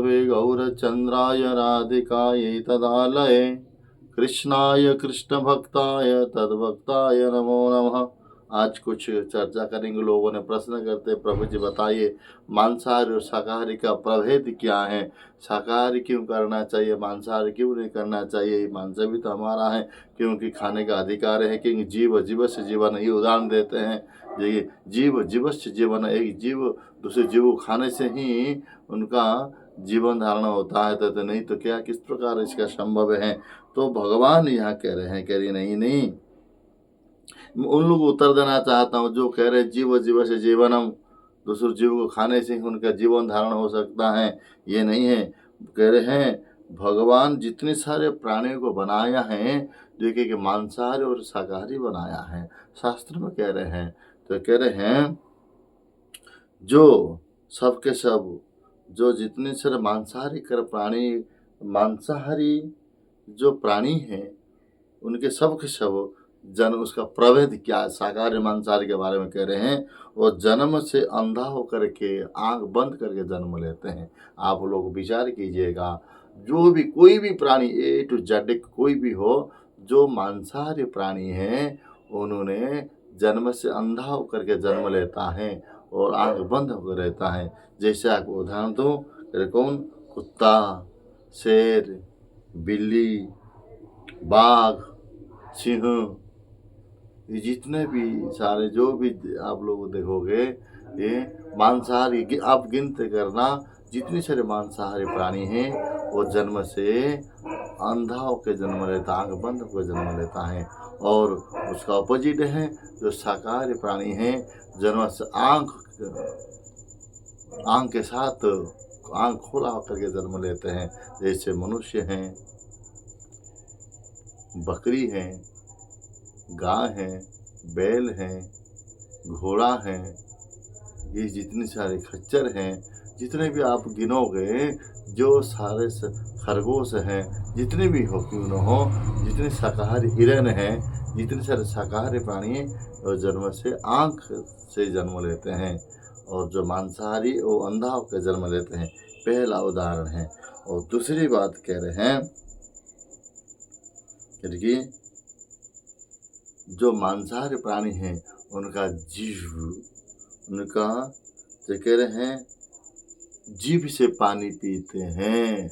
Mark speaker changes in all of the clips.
Speaker 1: विष्णवे गौरचन्द्राय राधिकायै तदालये कृष्णाय कृष्णभक्ताय तद्भक्ताय नमो नमः। आज कुछ चर्चा करेंगे। लोगों ने प्रश्न करते, प्रभु जी बताइए मांसाहारी और शाकाहारी का प्रभेद क्या है, शाकाहारी क्यों करना चाहिए, मांसाहारी क्यों नहीं करना चाहिए। मांस भी तो हमारा है क्योंकि खाने का अधिकार है, क्योंकि जीव जीवस्य जीवन, ये उदाहरण देते हैं। ये जीव जीवस्य जीवन, एक जीव दूसरे जीव को खाने से ही उनका जीवन धारण होता है, तो नहीं तो क्या, किस प्रकार इसका संभव है। तो भगवान यहाँ कह रहे हैं, कह रही नहीं, उन लोग उत्तर देना चाहता हूँ जो कह रहे जीव जीव से जीवनम, दूसरे जीव को खाने से ही उनका जीवन धारण हो सकता है। ये नहीं है। कह रहे हैं भगवान जितने सारे प्राणियों को बनाया है, देखिए कि मांसाहारी और शाकाहारी बनाया है, शास्त्र में कह रहे हैं। तो कह रहे हैं जो सबके सब, जो जितने सारे मांसाहारी कर प्राणी, मांसाहारी जो प्राणी हैं उनके सब के सब जन्म, उसका प्रभेद क्या, शाकाहारी मांसाहारी के बारे में कह रहे हैं। वो जन्म से अंधा होकर के आंख बंद करके जन्म लेते हैं। आप लोग विचार कीजिएगा, जो भी कोई भी प्राणी ए टू जेड कोई भी हो, जो मांसाहारी प्राणी हैं उन्होंने जन्म से अंधा होकर के जन्म लेता है और आंख बंद होकर रहता है। जैसे आपको उदाहरण दूँ, कौन, कुत्ता, शेर, बिल्ली, बाघ, सिंह, ये जितने भी सारे जो भी आप लोग देखोगे ये मांसाहारी, आप गिनते करना जितने सारे मांसाहारी प्राणी हैं वो जन्म से अंधा होकर जन्म लेता, आंख बंद होकर जन्म लेता है। और उसका अपोजिट है जो शाकाहारी प्राणी हैं, जन्म से आंख के साथ आंख खोला होकर के जन्म लेते हैं। जैसे मनुष्य हैं, बकरी हैं, गाय हैं, बैल हैं, घोड़ा हैं, ये जितने सारे खच्चर हैं, जितने भी आप गिनोगे, जो सारे खरगोश हैं, जितने भी हो क्यों न हो, जितने शाकाहारी हिरन हैं, जितने सारे शाकाहारी प्राणी और जन्म से आँख से जन्म लेते हैं, और जो मांसाहारी वो अंधा होकर जन्म लेते हैं। पहला उदाहरण है। और दूसरी बात कह रहे हैं कि जो मांसाहारी प्राणी हैं उनका जीव, उनका जो कह रहे हैं जीभ से पानी पीते हैं।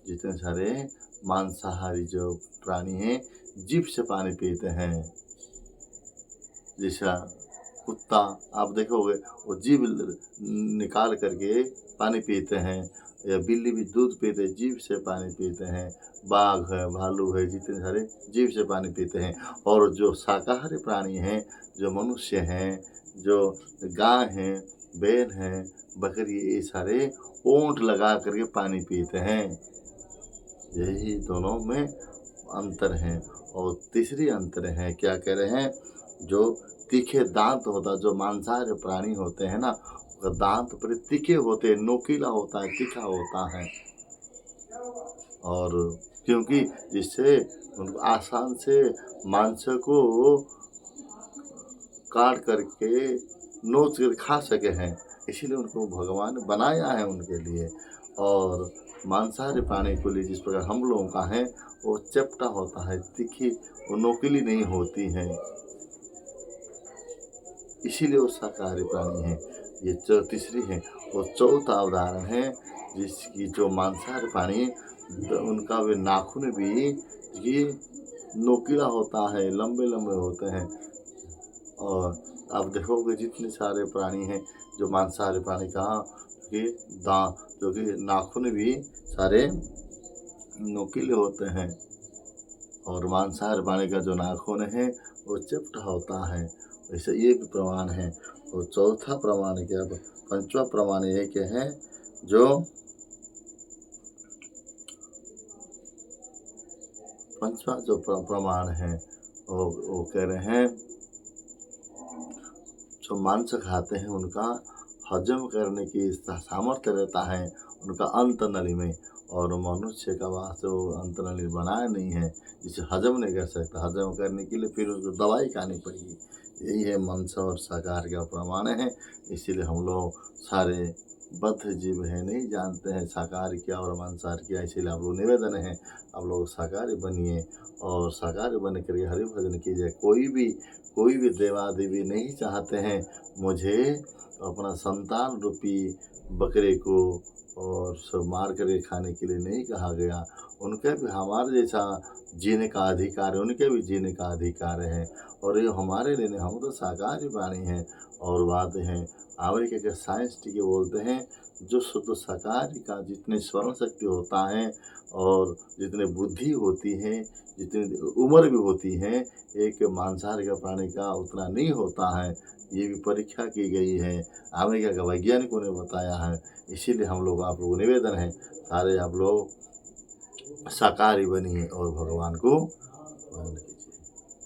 Speaker 1: जितने सारे मांसाहारी जो प्राणी हैं जीभ से पानी पीते हैं। जैसा कुत्ता आप देखोगे वो जीभ निकाल करके पानी पीते हैं, या बिल्ली भी दूध पीते, जीभ से पानी पीते हैं। बाघ है, भालू है, जितने सारे जीभ से पानी पीते हैं। और जो शाकाहारी प्राणी हैं, जो मनुष्य हैं, जो गाय हैं, बैल हैं, बकरी, ये सारे ओंठ लगा करके पानी पीते हैं। यही दोनों में अंतर है। और तीसरी अंतर है, क्या कह रहे हैं, जो तीखे दांत होता, जो मांसाहारी प्राणी होते हैं ना, दांत पर तीखे होते हैं, नोकीला होता है, तीखा होता है। और क्योंकि जिससे उनको आसान से मांस को काट करके नोच कर खा सके हैं, इसीलिए उनको भगवान बनाया है उनके लिए। और मांसाहारी प्राणी को लिए जिस प्रकार हम लोगों का है, वो चपटा होता है, तीखी, वो नोकीली नहीं होती है, इसीलिए वो शाकाहारी प्राणी है। ये तीसरी है। और चौथा उदाहरण है जिसकी जो मांसाहारी प्राणी उनका वे नाखून भी ये नोकीला होता है, लंबे लंबे होते हैं। और आप देखोगे जितने सारे प्राणी हैं जो मांसाहारी प्राणी का कि जो कि नाखून भी सारे नोकीले होते हैं, और मांसाहारी प्राणी का जो नाखून है वो चपटा होता है। वैसे ये भी प्रमाण है। और चौथा प्रमाण क्या, पंचवा प्रमाण ये क्या है, जो पंचवा जो प्रमाण है वो कह रहे हैं जो मांस खाते हैं उनका हजम करने की सामर्थ्य रहता है उनका अंतनली में, और मनुष्य का वास वो अंतनली बनाया नहीं है, जिसे हजम नहीं कर सकता। हजम करने के लिए फिर उसको दवाई खानी पड़ेगी। यही है मांस और शाकाहार का प्रमाण है। इसीलिए हम लोग सारे बद्ध जीव है, नहीं जानते हैं शाकाहारी क्या और मांसाहारी क्या। इसीलिए आप लोग निवेदन है, आप लोग शाकाहारी बनिए और शाकाहारी बन कर हरि भजन कीजिए। कोई भी देवा देवी नहीं चाहते हैं मुझे अपना संतान रूपी बकरे को और सब मार कर खाने के लिए नहीं कहा गया। उनके भी हमारे जैसा जीने का अधिकार है, उनके भी जीने का अधिकार है। और ये हमारे लिए नहीं, हम तो शाकाहारी प्राणी हैं। और बात है अमेरिका के साइंस टीके बोलते हैं जो शुद्ध शाकाहारी का जितनी स्मरण शक्ति होता है और जितनी बुद्धि होती है, जितनी उम्र भी होती है, एक मांसाहारी का प्राणी का उतना नहीं होता है। ये भी परीक्षा की गई है, अमेरिका के वैज्ञानिकों ने बताया है। इसीलिए हम लोग आप लोगों को निवेदन है, सारे आप लोग शाकाहारी बनिए और भगवान को